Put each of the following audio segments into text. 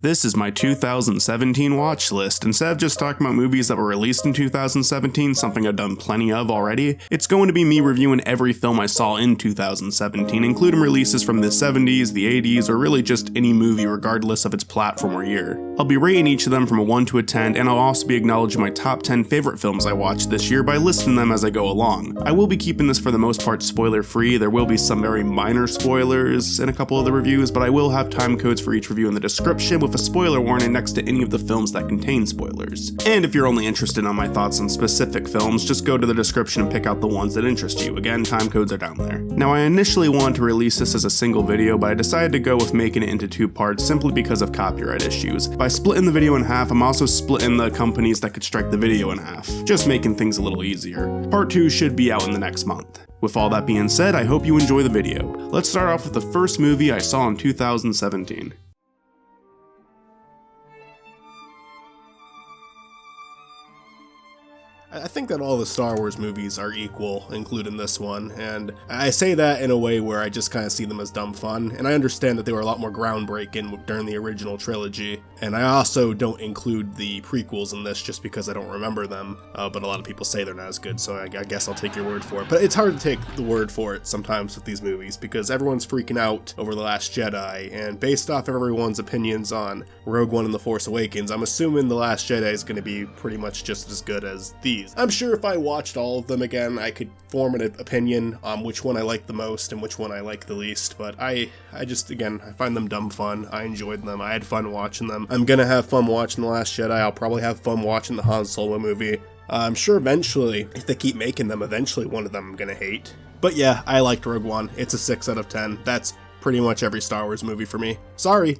This is my 2017 watch list. Instead of just talking about movies that were released in 2017, something I've done plenty of already, it's going to be me reviewing every film I saw in 2017, including releases from the 70s, the 80s, or really just any movie regardless of its platform or year. I'll be rating each of them from a 1 to a 10, and I'll also be acknowledging my top 10 favorite films I watched this year by listing them as I go along. I will be keeping this for the most part spoiler free. There will be some very minor spoilers in a couple of the reviews, but I will have time codes for each review in the description with a spoiler warning next to any of the films that contain spoilers. And if you're only interested in my thoughts on specific films, just go to the description and pick out the ones that interest you. Again, time codes are down there. Now, I initially wanted to release this as a single video, but I decided to go with making it into 2 parts simply because of copyright issues. By splitting the video in half, I'm also splitting the companies that could strike the video in half, just making things a little easier. Part 2 should be out in the next month. With all that being said, I hope you enjoy the video. Let's start off with the first movie I saw in 2017. I think that all the Star Wars movies are equal, including this one, and I say that in a way where I just kind of see them as dumb fun, and I understand that they were a lot more groundbreaking during the original trilogy, and I also don't include the prequels in this just because I don't remember them, but a lot of people say they're not as good, so I guess I'll take your word for it. But it's hard to take the word for it sometimes with these movies, because everyone's freaking out over The Last Jedi, and based off of everyone's opinions on Rogue One and The Force Awakens, I'm assuming The Last Jedi is going to be pretty much just as good as these. I'm sure if I watched all of them again, I could form an opinion on which one I like the most and which one I like the least, but I just, again, I find them dumb fun. I enjoyed them. I had fun watching them. I'm gonna have fun watching The Last Jedi. I'll probably have fun watching the Han Solo movie. I'm sure eventually, if they keep making them, eventually one of them I'm gonna hate. But yeah, I liked Rogue One. It's a 6 out of 10. That's pretty much every Star Wars movie for me. Sorry.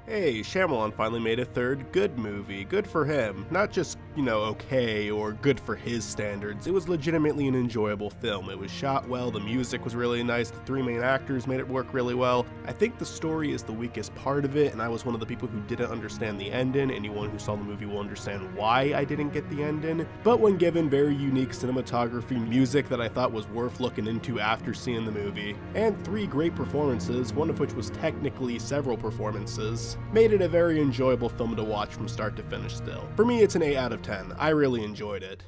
Hey, Shyamalan finally made a third good movie. Good for him. Not just, okay or good for his standards. It was legitimately an enjoyable film. It was shot well, the music was really nice, the 3 main actors made it work really well. I think the story is the weakest part of it, and I was one of the people who didn't understand the ending. Anyone who saw the movie will understand why I didn't get the ending. But when given very unique cinematography, music that I thought was worth looking into after seeing the movie, and 3 great performances, one of which was technically several performances, made it a very enjoyable film to watch from start to finish still. For me, it's an 8 out of 10. I really enjoyed it.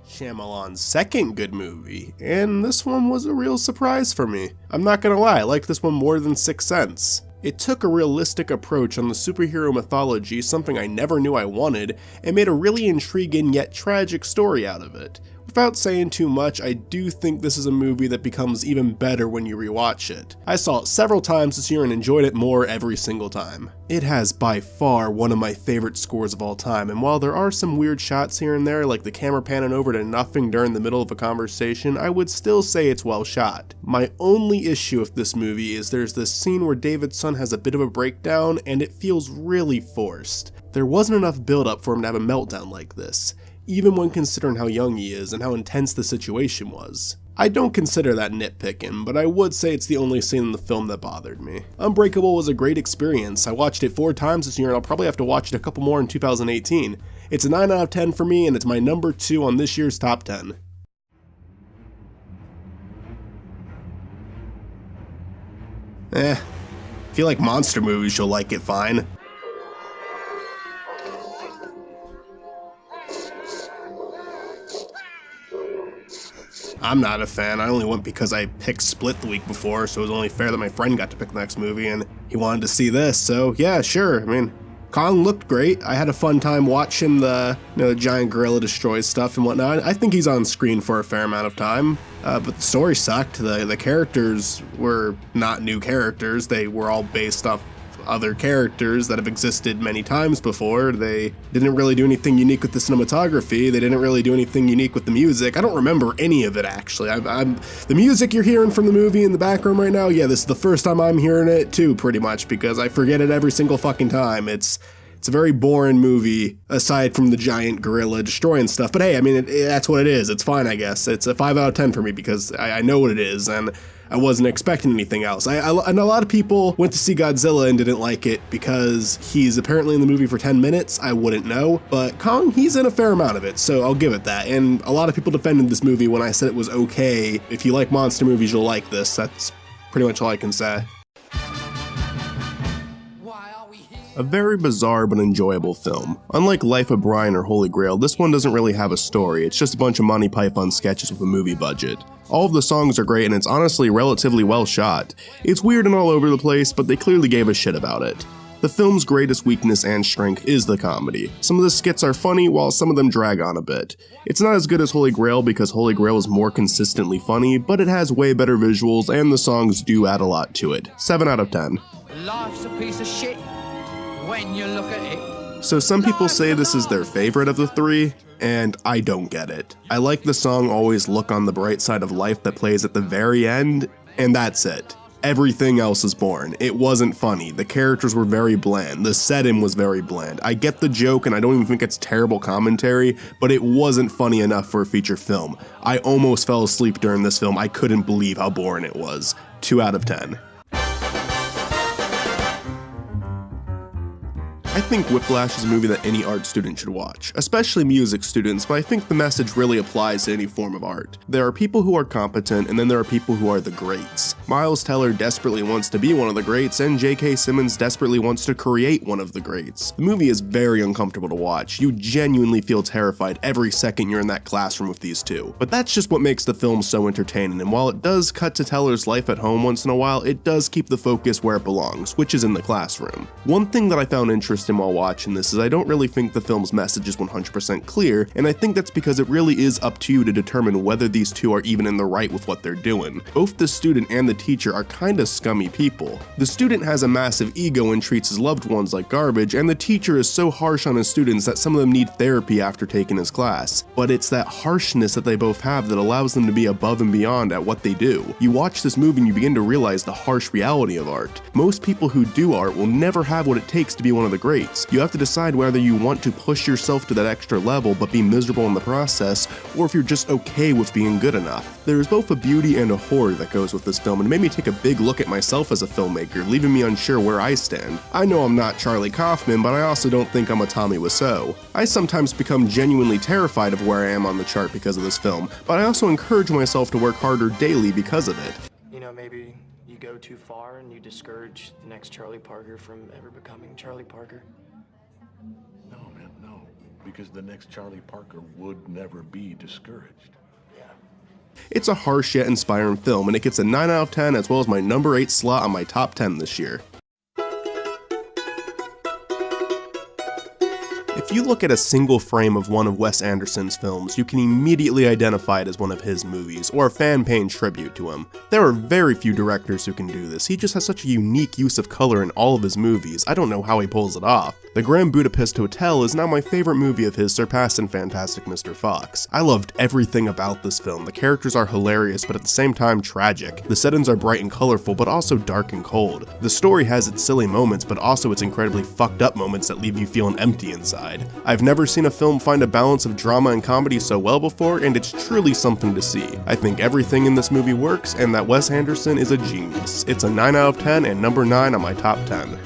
Shyamalan's second good movie, and this one was a real surprise for me. I'm not gonna lie, I liked this one more than Sixth Sense. It took a realistic approach on the superhero mythology, something I never knew I wanted, and made a really intriguing yet tragic story out of it. Without saying too much, I do think this is a movie that becomes even better when you rewatch it. I saw it several times this year and enjoyed it more every single time. It has by far one of my favorite scores of all time, and while there are some weird shots here and there, like the camera panning over to nothing during the middle of a conversation, I would still say it's well shot. My only issue with this movie is there's this scene where David's son has a bit of a breakdown, and it feels really forced. There wasn't enough build up for him to have a meltdown like this, even when considering how young he is and how intense the situation was. I don't consider that nitpicking, but I would say it's the only scene in the film that bothered me. Unbreakable was a great experience. I watched it 4 times this year, and I'll probably have to watch it a couple more in 2018. It's a 9 out of 10 for me, and it's my number 2 on this year's top 10. If you like monster movies, you'll like it fine. I'm not a fan. I only went because I picked Split the week before, so it was only fair that my friend got to pick the next movie, and he wanted to see this, so yeah, sure. I mean, Kong looked great. I had a fun time watching the giant gorilla destroy stuff and whatnot. I think he's on screen for a fair amount of time, but the story sucked. The characters were not new characters. They were all based off other characters that have existed many times before. They didn't really do anything unique with the cinematography. They didn't really do anything unique with the music. I don't remember any of it, actually. The music you're hearing from the movie in the background right now, yeah, this is the first time I'm hearing it too, pretty much, because I forget it every single fucking time. It's It's a very boring movie, aside from the giant gorilla destroying stuff. But hey, I mean, that's what it is. It's fine, I guess. It's a 5 out of 10 for me because I know what it is, and I wasn't expecting anything else. I know a lot of people went to see Godzilla and didn't like it because he's apparently in the movie for 10 minutes. I wouldn't know, but Kong, he's in a fair amount of it, so I'll give it that. And a lot of people defended this movie when I said it was okay. If you like monster movies, you'll like this. That's pretty much all I can say. A very bizarre but enjoyable film. Unlike Life of Brian or Holy Grail, this one doesn't really have a story, it's just a bunch of Monty Python sketches with a movie budget. All of the songs are great and it's honestly relatively well shot. It's weird and all over the place, but they clearly gave a shit about it. The film's greatest weakness and strength is the comedy. Some of the skits are funny, while some of them drag on a bit. It's not as good as Holy Grail because Holy Grail is more consistently funny, but it has way better visuals and the songs do add a lot to it. 7 out of 10. Life's a piece of shit when you look at it. So some people say this is their favorite of the three, and I don't get it. I like the song Always Look on the Bright Side of Life that plays at the very end, and that's it. Everything else is boring. It wasn't funny. The characters were very bland. The setting was very bland. I get the joke and I don't even think it's terrible commentary, but it wasn't funny enough for a feature film. I almost fell asleep during this film. I couldn't believe how boring it was. 2 out of 10. I think Whiplash is a movie that any art student should watch, especially music students, but I think the message really applies to any form of art. There are people who are competent, and then there are people who are the greats. Miles Teller desperately wants to be one of the greats, and J.K. Simmons desperately wants to create one of the greats. The movie is very uncomfortable to watch. You genuinely feel terrified every second you're in that classroom with these two. But that's just what makes the film so entertaining, and while it does cut to Teller's life at home once in a while, it does keep the focus where it belongs, which is in the classroom. One thing that I found interesting while watching this is I don't really think the film's message is 100% clear, and I think that's because it really is up to you to determine whether these two are even in the right with what they're doing. Both the student and the teacher are kinda scummy people. The student has a massive ego and treats his loved ones like garbage, and the teacher is so harsh on his students that some of them need therapy after taking his class. But it's that harshness that they both have that allows them to be above and beyond at what they do. You watch this movie and you begin to realize the harsh reality of art. Most people who do art will never have what it takes to be one of the greats. You have to decide whether you want to push yourself to that extra level but be miserable in the process, or if you're just okay with being good enough. There is both a beauty and a horror that goes with this film, and it made me take a big look at myself as a filmmaker, leaving me unsure where I stand. I know I'm not Charlie Kaufman, but I also don't think I'm a Tommy Wiseau. I sometimes become genuinely terrified of where I am on the chart because of this film, but I also encourage myself to work harder daily because of it. You know, maybe you go too far and you discourage the next Charlie Parker from ever becoming Charlie Parker. No, man, no. Because the next Charlie Parker would never be discouraged. Yeah. It's a harsh yet inspiring film, and it gets a 9 out of 10 as well as my number 8 slot on my top 10 this year. If you look at a single frame of one of Wes Anderson's films, you can immediately identify it as one of his movies, or a fan paying tribute to him. There are very few directors who can do this. He just has such a unique use of color in all of his movies. I don't know how he pulls it off. The Grand Budapest Hotel is now my favorite movie of his, surpassing Fantastic Mr. Fox. I loved everything about this film. The characters are hilarious, but at the same time tragic. The settings are bright and colorful, but also dark and cold. The story has its silly moments, but also its incredibly fucked up moments that leave you feeling empty inside. I've never seen a film find a balance of drama and comedy so well before, and it's truly something to see. I think everything in this movie works, and that Wes Anderson is a genius. It's a 9 out of 10 and number 9 on my top 10.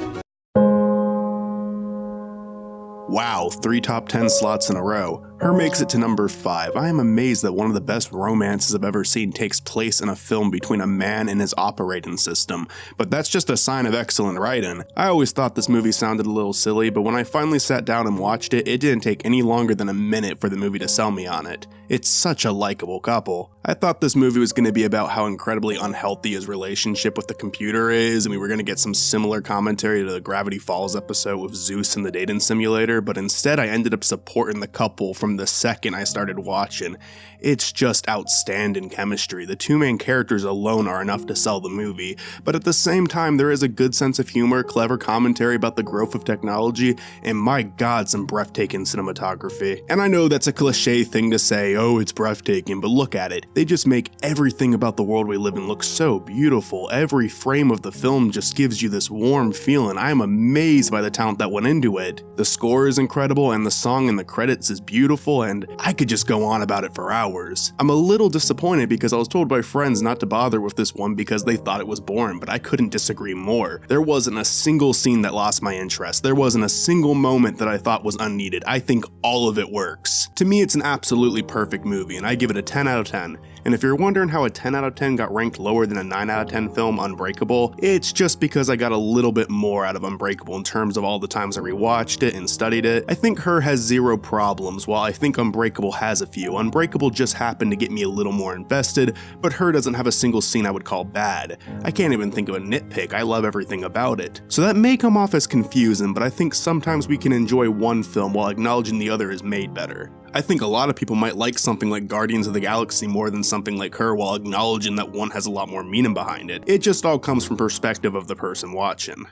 Wow, 3 top 10 slots in a row. Her makes it to number 5. I am amazed that one of the best romances I've ever seen takes place in a film between a man and his operating system, but that's just a sign of excellent writing. I always thought this movie sounded a little silly, but when I finally sat down and watched it, it didn't take any longer than a minute for the movie to sell me on it. It's such a likable couple. I thought this movie was going to be about how incredibly unhealthy his relationship with the computer is, and we were going to get some similar commentary to the Gravity Falls episode with Zeus and the dating simulator, but instead I ended up supporting the couple from from the second I started watching. It's just outstanding chemistry. The two main characters alone are enough to sell the movie, but at the same time there is a good sense of humor, clever commentary about the growth of technology, and my god, some breathtaking cinematography. And I know that's a cliche thing to say, oh it's breathtaking, but look at it. They just make everything about the world we live in look so beautiful. Every frame of the film just gives you this warm feeling. I am amazed by the talent that went into it. The score is incredible, and the song in the credits is beautiful, and I could just go on about it for hours. I'm a little disappointed because I was told by friends not to bother with this one because they thought it was boring, but I couldn't disagree more. There wasn't a single scene that lost my interest. There wasn't a single moment that I thought was unneeded. I think all of it works. To me, it's an absolutely perfect movie, and I give it a 10 out of 10. And if you're wondering how a 10 out of 10 got ranked lower than a 9 out of 10 film, Unbreakable, it's just because I got a little bit more out of Unbreakable in terms of all the times I rewatched it and studied it. I think Her has zero problems, while I think Unbreakable has a few. Unbreakable just happened to get me a little more invested, but Her doesn't have a single scene I would call bad. I can't even think of a nitpick, I love everything about it. So that may come off as confusing, but I think sometimes we can enjoy one film while acknowledging the other is made better. I think a lot of people might like something like Guardians of the Galaxy more than something like Her while acknowledging that one has a lot more meaning behind it. It just all comes from perspective of the person watching.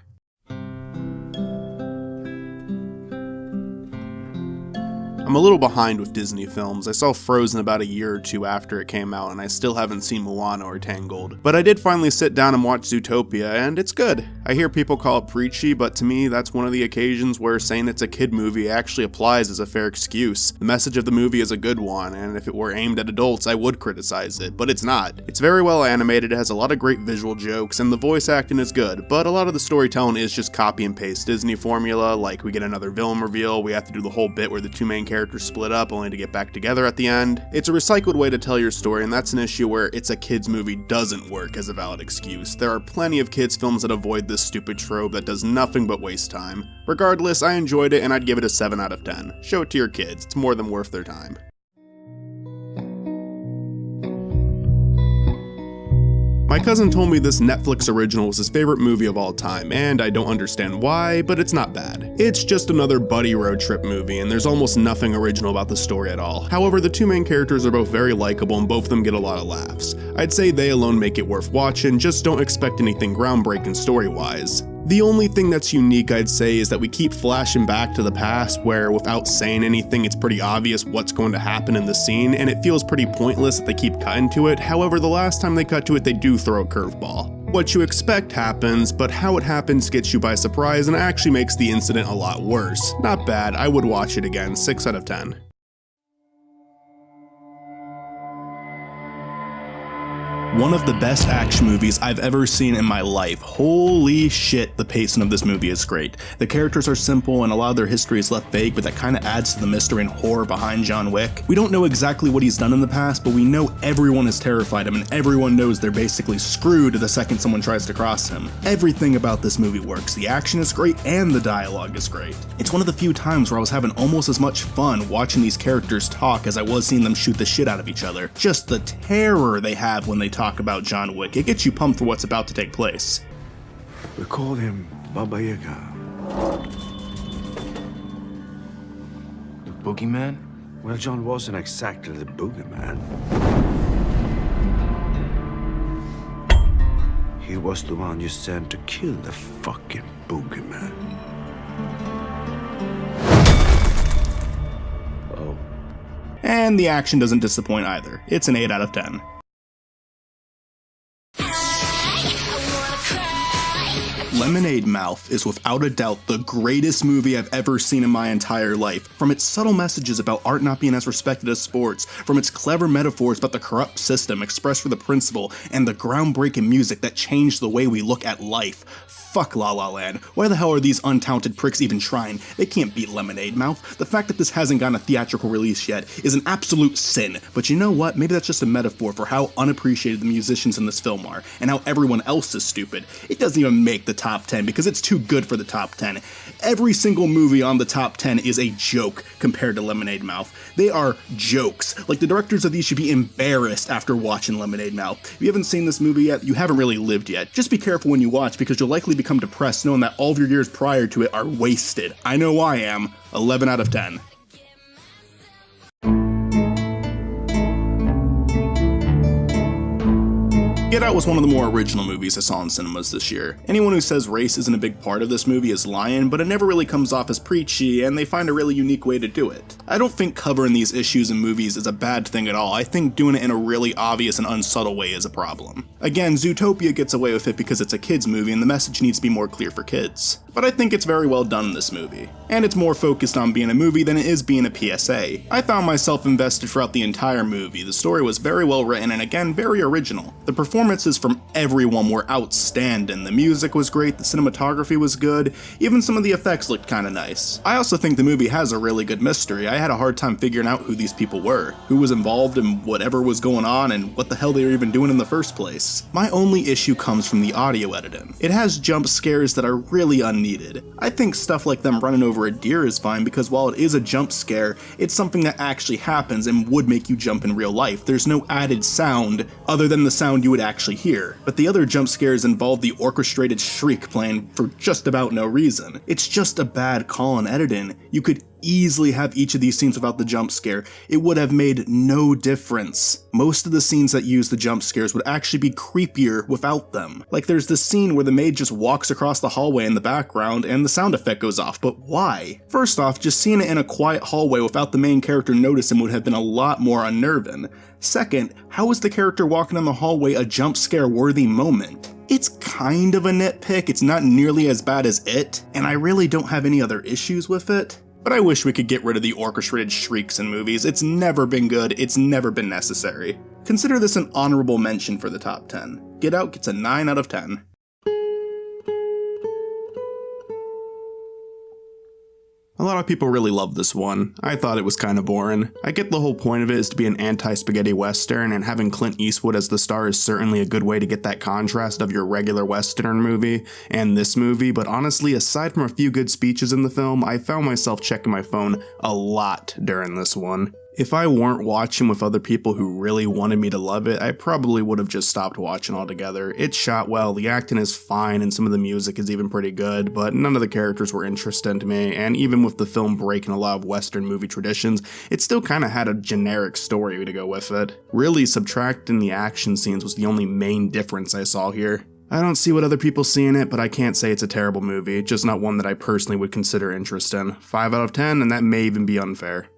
I'm a little behind with Disney films. I saw Frozen about a year or two after it came out, and I still haven't seen Moana or Tangled. But I did finally sit down and watch Zootopia, and it's good. I hear people call it preachy, but to me, that's one of the occasions where saying it's a kid movie actually applies as a fair excuse. The message of the movie is a good one, and if it were aimed at adults, I would criticize it, but it's not. It's very well animated, it has a lot of great visual jokes, and the voice acting is good, but a lot of the storytelling is just copy and paste Disney formula, like we get another villain reveal, we have to do the whole bit where the two main characters split up only to get back together at the end. It's a recycled way to tell your story, and that's an issue where it's a kids movie doesn't work as a valid excuse. There are plenty of kids films that avoid this stupid trope that does nothing but waste time. Regardless, I enjoyed it and I'd give it a 7 out of 10. Show it to your kids, it's more than worth their time. My cousin told me this Netflix original was his favorite movie of all time, and I don't understand why, but it's not bad. It's just another buddy road trip movie, and there's almost nothing original about the story at all. However, the two main characters are both very likable, and both of them get a lot of laughs. I'd say they alone make it worth watching, just don't expect anything groundbreaking story-wise. The only thing that's unique, I'd say, is that we keep flashing back to the past where, without saying anything, it's pretty obvious what's going to happen in the scene, and it feels pretty pointless that they keep cutting to it. However, the last time they cut to it, they do throw a curveball. What you expect happens, but how it happens gets you by surprise and actually makes the incident a lot worse. Not bad, I would watch it again, 6 out of 10. One of the best action movies I've ever seen in my life. Holy shit, the pacing of this movie is great. The characters are simple and a lot of their history is left vague, but that kind of adds to the mystery and horror behind John Wick. We don't know exactly what he's done in the past, but we know everyone has terrified him and everyone knows they're basically screwed the second someone tries to cross him. Everything about this movie works. The action is great and the dialogue is great. It's one of the few times where I was having almost as much fun watching these characters talk as I was seeing them shoot the shit out of each other. Just the terror they have when they talk about John Wick, it gets you pumped for what's about to take place. We called him Baba Yaga. The boogeyman? Well, John wasn't exactly the boogeyman. He was the one you sent to kill the fucking boogeyman. Oh. And the action doesn't disappoint either. It's an 8 out of 10. Lemonade Mouth is without a doubt the greatest movie I've ever seen in my entire life. From its subtle messages about art not being as respected as sports, from its clever metaphors about the corrupt system expressed for the principle, and the groundbreaking music that changed the way we look at life. Fuck LaLa Land. Why the hell are these untalented pricks even trying? They can't beat Lemonade Mouth. The fact that this hasn't gotten a theatrical release yet is an absolute sin. But you know what? Maybe that's just a metaphor for how unappreciated the musicians in this film are, and how everyone else is stupid. It doesn't even make the top 10 because it's too good for the top 10. Every single movie on the top 10 is a joke compared to Lemonade Mouth. They are jokes. Like, the directors of these should be embarrassed after watching Lemonade Mouth. If you haven't seen this movie yet, you haven't really lived yet. Just be careful when you watch because you'll likely become depressed knowing that all of your years prior to it are wasted. I know I am. 11 out of 10. Get Out was one of the more original movies I saw in cinemas this year. Anyone who says race isn't a big part of this movie is lying, but it never really comes off as preachy, and they find a really unique way to do it. I don't think covering these issues in movies is a bad thing at all. I think doing it in a really obvious and unsubtle way is a problem. Again, Zootopia gets away with it because it's a kids movie and the message needs to be more clear for kids. But I think it's very well done in this movie. And it's more focused on being a movie than it is being a PSA. I found myself invested throughout the entire movie. The story was very well written and again, very original. The performances from everyone were outstanding. The music was great, the cinematography was good, even some of the effects looked kinda nice. I also think the movie has a really good mystery. I had a hard time figuring out who these people were, who was involved in whatever was going on, and what the hell they were even doing in the first place. My only issue comes from the audio editing. It has jump scares that are really unneeded. I think stuff like them running over a deer is fine because while it is a jump scare, it's something that actually happens and would make you jump in real life. There's no added sound other than the sound you would actually hear. But the other jump scares involve the orchestrated shriek playing for just about no reason. It's just a bad call on editing. You could easily have each of these scenes without the jump scare. It would have made no difference. Most of the scenes that use the jump scares would actually be creepier without them. Like there's this scene where the maid just walks across the hallway in the background and the sound effect goes off, but why? First off, just seeing it in a quiet hallway without the main character noticing would have been a lot more unnerving. Second, how is the character walking in the hallway a jump scare worthy moment? It's kind of a nitpick, it's not nearly as bad as It, and I really don't have any other issues with it. But I wish we could get rid of the orchestrated shrieks in movies. It's never been good, it's never been necessary. Consider this an honorable mention for the top 10. Get Out gets a 9 out of 10. A lot of people really love this one. I thought it was kinda boring. I get the whole point of it is to be an anti-spaghetti western, and having Clint Eastwood as the star is certainly a good way to get that contrast of your regular western movie and this movie, but honestly, aside from a few good speeches in the film, I found myself checking my phone a lot during this one. If I weren't watching with other people who really wanted me to love it, I probably would have just stopped watching altogether. It's shot well, the acting is fine, and some of the music is even pretty good, but none of the characters were interesting to me, and even with the film breaking a lot of Western movie traditions, it still kinda had a generic story to go with it. Really, subtracting the action scenes was the only main difference I saw here. I don't see what other people see in it, but I can't say it's a terrible movie, just not one that I personally would consider interesting. 5 out of 10, and that may even be unfair.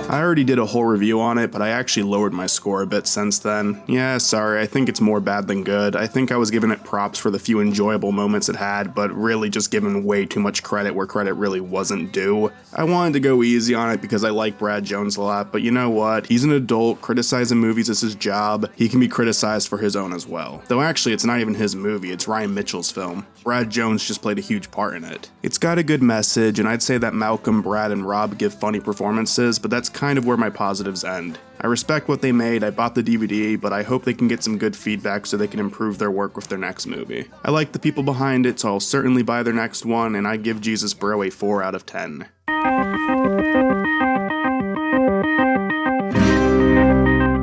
I already did a whole review on it, but I actually lowered my score a bit since then. Yeah, sorry, I think it's more bad than good. I think I was giving it props for the few enjoyable moments it had, but really just giving way too much credit where credit really wasn't due. I wanted to go easy on it because I like Brad Jones a lot, but you know what? He's an adult, criticizing movies is his job. He can be criticized for his own as well. Though actually, it's not even his movie, it's Ryan Mitchell's film. Brad Jones just played a huge part in it. It's got a good message, and I'd say that Malcolm, Brad, and Rob give funny performances, but that's kind of where my positives end. I respect what they made, I bought the DVD, but I hope they can get some good feedback so they can improve their work with their next movie. I like the people behind it, so I'll certainly buy their next one, and I give Jesus Bro a 4 out of 10.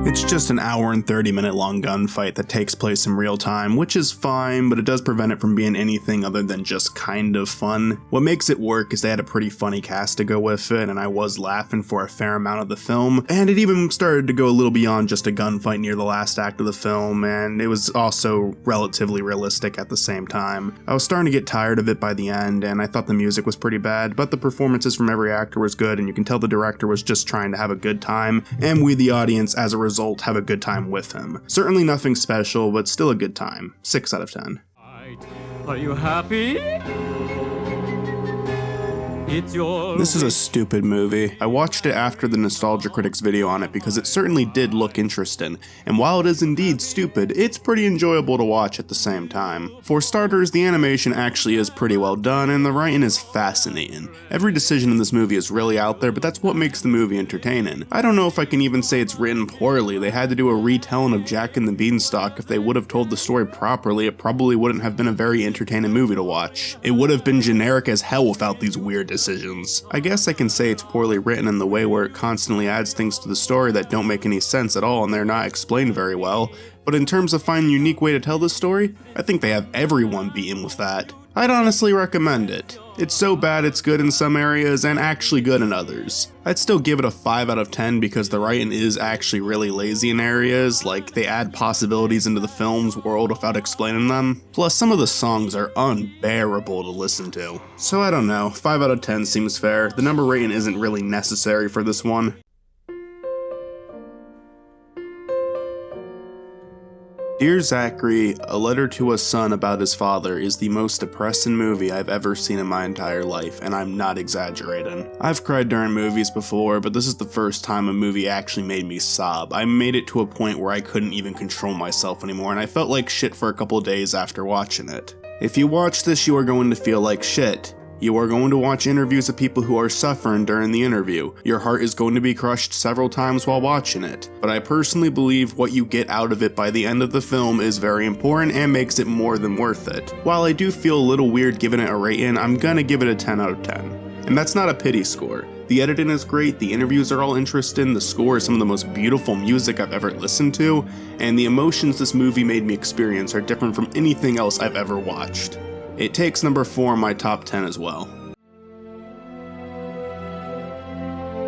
It's just an hour and 30-minute long gunfight that takes place in real time, which is fine, but it does prevent it from being anything other than just kind of fun. What makes it work is they had a pretty funny cast to go with it, and I was laughing for a fair amount of the film, and it even started to go a little beyond just a gunfight near the last act of the film, and it was also relatively realistic at the same time. I was starting to get tired of it by the end, and I thought the music was pretty bad, but the performances from every actor was good, and you can tell the director was just trying to have a good time, and we the audience, as a result, have a good time with him. Certainly nothing special, but still a good time. 6 out of 10. Are you happy? It's your This is a stupid movie. I watched it after the Nostalgia Critics video on it because it certainly did look interesting, and while it is indeed stupid, it's pretty enjoyable to watch at the same time. For starters, the animation actually is pretty well done, and the writing is fascinating. Every decision in this movie is really out there, but that's what makes the movie entertaining. I don't know if I can even say it's written poorly. They had to do a retelling of Jack and the Beanstalk. If they would have told the story properly, it probably wouldn't have been a very entertaining movie to watch. It would have been generic as hell without these weird decisions. I guess I can say it's poorly written in the way where it constantly adds things to the story that don't make any sense at all and they're not explained very well, but in terms of finding a unique way to tell this story, I think they have everyone beaten with that. I'd honestly recommend it. It's so bad it's good in some areas and actually good in others. I'd still give it a 5 out of 10 because the writing is actually really lazy in areas, like they add possibilities into the film's world without explaining them. Plus some of the songs are unbearable to listen to. So I don't know, 5 out of 10 seems fair. The number rating isn't really necessary for this one. Dear Zachary, A Letter to a Son About His Father is the most depressing movie I've ever seen in my entire life, and I'm not exaggerating. I've cried during movies before, but this is the first time a movie actually made me sob. I made it to a point where I couldn't even control myself anymore, and I felt like shit for a couple days after watching it. If you watch this, you are going to feel like shit. You are going to watch interviews of people who are suffering during the interview. Your heart is going to be crushed several times while watching it. But I personally believe what you get out of it by the end of the film is very important and makes it more than worth it. While I do feel a little weird giving it a rating, I'm gonna give it a 10 out of 10. And that's not a pity score. The editing is great, the interviews are all interesting, the score is some of the most beautiful music I've ever listened to, and the emotions this movie made me experience are different from anything else I've ever watched. It takes number 4 in my top 10 as well.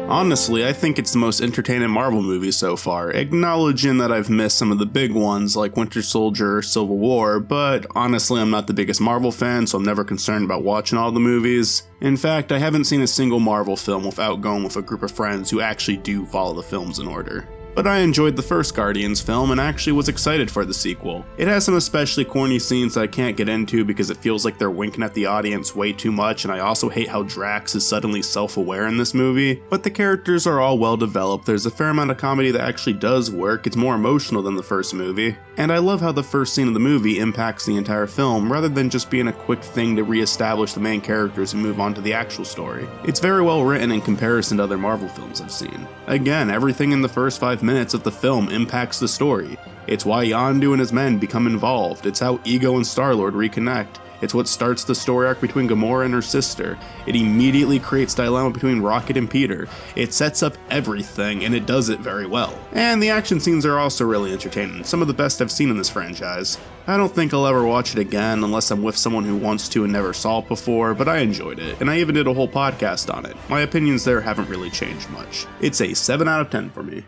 Honestly, I think it's the most entertaining Marvel movie so far, acknowledging that I've missed some of the big ones like Winter Soldier or Civil War, but honestly I'm not the biggest Marvel fan, so I'm never concerned about watching all the movies. In fact, I haven't seen a single Marvel film without going with a group of friends who actually do follow the films in order. But I enjoyed the first Guardians film and actually was excited for the sequel. It has some especially corny scenes that I can't get into because it feels like they're winking at the audience way too much, and I also hate how Drax is suddenly self-aware in this movie. But the characters are all well developed, there's a fair amount of comedy that actually does work, it's more emotional than the first movie. And I love how the first scene of the movie impacts the entire film, rather than just being a quick thing to re-establish the main characters and move on to the actual story. It's very well written in comparison to other Marvel films I've seen. Again, everything in the first 5 minutes of the film impacts the story. It's why Yondu and his men become involved, it's how Ego and Star-Lord reconnect, it's what starts the story arc between Gamora and her sister, it immediately creates dilemma between Rocket and Peter, it sets up everything and it does it very well. And the action scenes are also really entertaining, some of the best I've seen in this franchise. I don't think I'll ever watch it again unless I'm with someone who wants to and never saw it before, but I enjoyed it, and I even did a whole podcast on it. My opinions there haven't really changed much. It's a 7 out of 10 for me.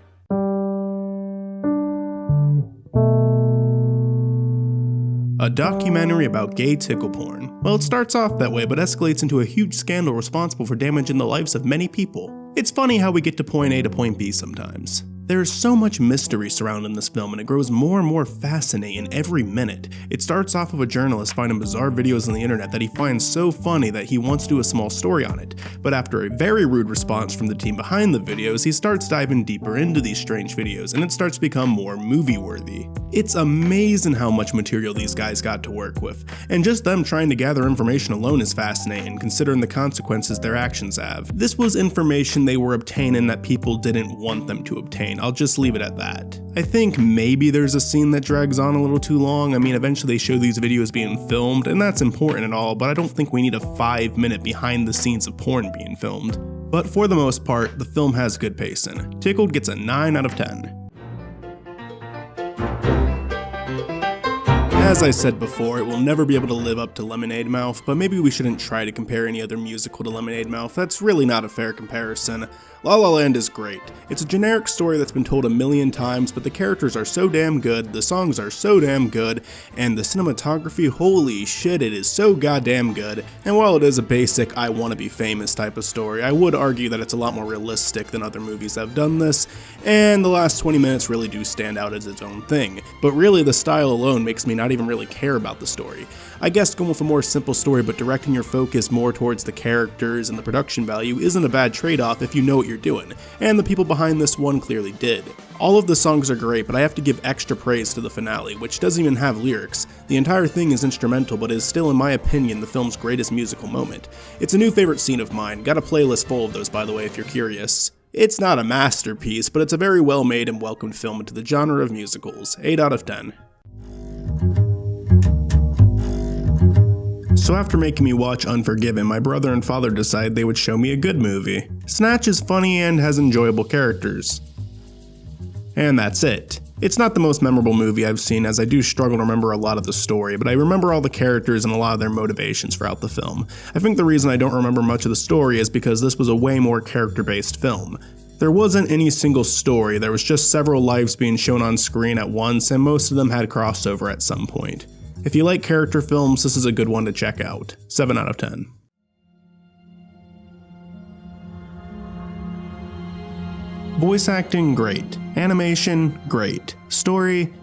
A documentary about gay tickle porn. Well, it starts off that way, but escalates into a huge scandal responsible for damaging the lives of many people. It's funny how we get to point A to point B sometimes. There is so much mystery surrounding this film, and it grows more and more fascinating every minute. It starts off with a journalist finding bizarre videos on the internet that he finds so funny that he wants to do a small story on it. But after a very rude response from the team behind the videos, he starts diving deeper into these strange videos, and it starts to become more movie-worthy. It's amazing how much material these guys got to work with, and just them trying to gather information alone is fascinating, considering the consequences their actions have. This was information they were obtaining that people didn't want them to obtain. I'll just leave it at that. I think maybe there's a scene that drags on a little too long. I mean, eventually they show these videos being filmed, and that's important and all, but I don't think we need a 5-minute behind the scenes of porn being filmed. But for the most part, the film has good pacing. Tickled gets a 9 out of 10. As I said before, it will never be able to live up to Lemonade Mouth, but maybe we shouldn't try to compare any other musical to Lemonade Mouth. That's really not a fair comparison. LaLa Land is great. It's a generic story that's been told a million times, but the characters are so damn good, the songs are so damn good, and the cinematography, holy shit, it is so goddamn good. And while it is a basic I wanna be famous type of story, I would argue that it's a lot more realistic than other movies that have done this, and the last 20 minutes really do stand out as its own thing. But really, the style alone makes me not even really care about the story. I guess going with a more simple story but directing your focus more towards the characters and the production value isn't a bad trade-off if you know what you're doing, and the people behind this one clearly did. All of the songs are great, but I have to give extra praise to the finale, which doesn't even have lyrics. The entire thing is instrumental, but is still, in my opinion, the film's greatest musical moment. It's a new favorite scene of mine, got a playlist full of those by the way if you're curious. It's not a masterpiece, but it's a very well made and welcomed film into the genre of musicals, 8 out of 10. So after making me watch Unforgiven, my brother and father decided they would show me a good movie. Snatch is funny and has enjoyable characters. And that's it. It's not the most memorable movie I've seen, as I do struggle to remember a lot of the story, but I remember all the characters and a lot of their motivations throughout the film. I think the reason I don't remember much of the story is because this was a way more character-based film. There wasn't any single story, there was just several lives being shown on screen at once, and most of them had crossover at some point. If you like character films, this is a good one to check out. 7 out of 10. Voice acting, great. Animation, great. Story,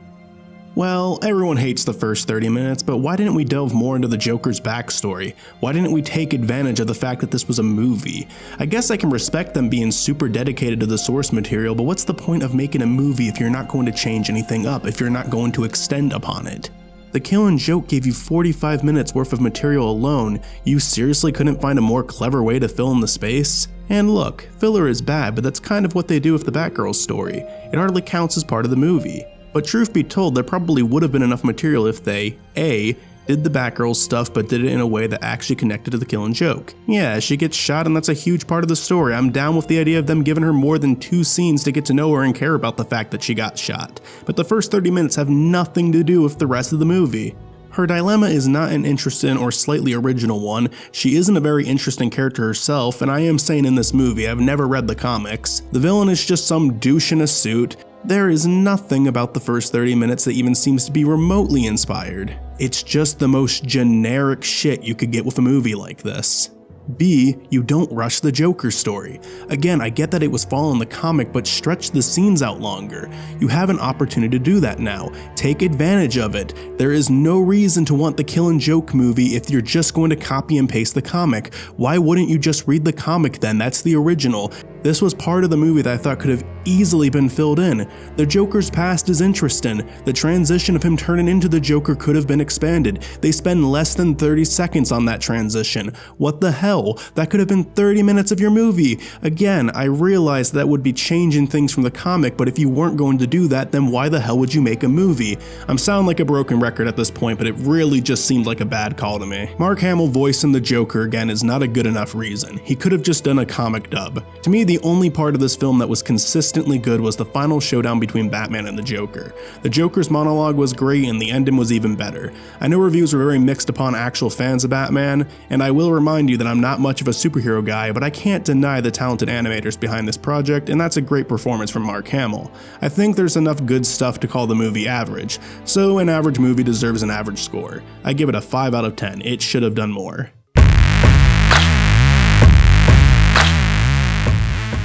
well, everyone hates the first 30 minutes, but why didn't we delve more into the Joker's backstory? Why didn't we take advantage of the fact that this was a movie? I guess I can respect them being super dedicated to the source material, but what's the point of making a movie if you're not going to change anything up, if you're not going to extend upon it? The Killing Joke gave you 45 minutes worth of material alone. You seriously couldn't find a more clever way to fill in the space? And look, filler is bad, but that's kind of what they do with the Batgirl's story. It hardly counts as part of the movie. But truth be told, there probably would have been enough material if they, A, did the Batgirl stuff but did it in a way that actually connected to the Killing Joke. Yeah, she gets shot and that's a huge part of the story. I'm down with the idea of them giving her more than 2 scenes to get to know her and care about the fact that she got shot. But the first 30 minutes have nothing to do with the rest of the movie. Her dilemma is not an interesting or slightly original one. She isn't a very interesting character herself, and I am saying in this movie, I've never read the comics. The villain is just some douche in a suit. There is nothing about the first 30 minutes that even seems to be remotely inspired. It's just the most generic shit you could get with a movie like this. B, you don't rush the Joker story. Again, I get that it was following the comic, but stretch the scenes out longer. You have an opportunity to do that now. Take advantage of it. There is no reason to want the Killing Joke movie if you're just going to copy and paste the comic. Why wouldn't you just read the comic then? That's the original. This was part of the movie that I thought could have easily been filled in. The Joker's past is interesting. The transition of him turning into the Joker could have been expanded. They spend less than 30 seconds on that transition. What the hell? That could have been 30 minutes of your movie. Again, I realize that would be changing things from the comic, but if you weren't going to do that, then why the hell would you make a movie? I'm sounding like a broken record at this point, but it really just seemed like a bad call to me. Mark Hamill voicing the Joker again is not a good enough reason. He could have just done a comic dub. To me, the only part of this film that was consistently good was the final showdown between Batman and the Joker. The Joker's monologue was great and the ending was even better. I know reviews were very mixed upon actual fans of Batman, and I will remind you that I'm not much of a superhero guy, but I can't deny the talented animators behind this project, and that's a great performance from Mark Hamill. I think there's enough good stuff to call the movie average, so an average movie deserves an average score. I give it a 5 out of 10. It should have done more.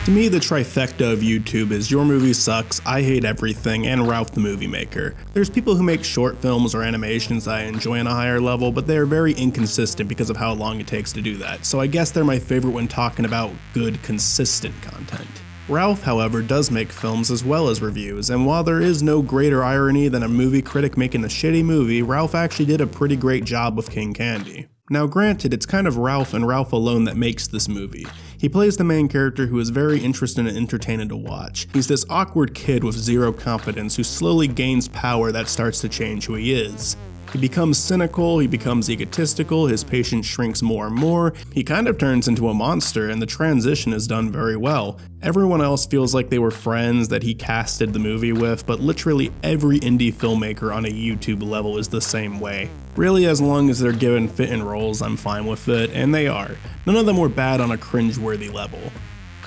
To me, the trifecta of YouTube is Your Movie Sucks, I Hate Everything, and Ralph the Movie Maker. There's people who make short films or animations that I enjoy on a higher level, but they are very inconsistent because of how long it takes to do that, so I guess they're my favorite when talking about good, consistent content. Ralph, however, does make films as well as reviews, and while there is no greater irony than a movie critic making a shitty movie, Ralph actually did a pretty great job with King Candy. Now granted, it's kind of Ralph and Ralph alone that makes this movie. He plays the main character who is very interesting and entertaining to watch. He's this awkward kid with zero confidence who slowly gains power that starts to change who he is. He becomes cynical, he becomes egotistical, his patience shrinks more and more, he kind of turns into a monster, and the transition is done very well. Everyone else feels like they were friends that he casted the movie with, but literally every indie filmmaker on a YouTube level is the same way. Really, as long as they're given fitting roles, I'm fine with it, and they are. None of them were bad on a cringeworthy level.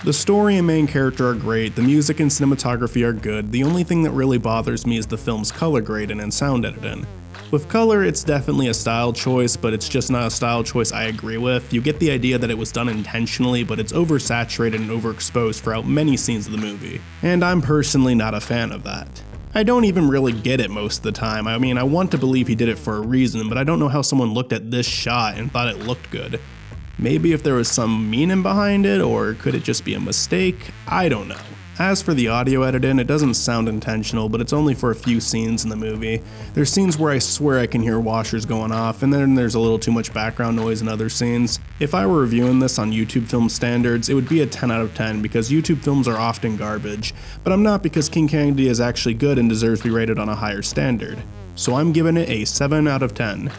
The story and main character are great, the music and cinematography are good, the only thing that really bothers me is the film's color grading and sound editing. With color, it's definitely a style choice, but it's just not a style choice I agree with. You get the idea that it was done intentionally, but it's oversaturated and overexposed throughout many scenes of the movie, and I'm personally not a fan of that. I don't even really get it most of the time. I mean, I want to believe he did it for a reason, but I don't know how someone looked at this shot and thought it looked good. Maybe if there was some meaning behind it, or could it just be a mistake? I don't know. As for the audio editing, it doesn't sound intentional, but it's only for a few scenes in the movie. There's scenes where I swear I can hear washers going off, and then there's a little too much background noise in other scenes. If I were reviewing this on YouTube film standards, it would be a 10 out of 10 because YouTube films are often garbage, but I'm not because King Candy is actually good and deserves to be rated on a higher standard. So I'm giving it a 7 out of 10.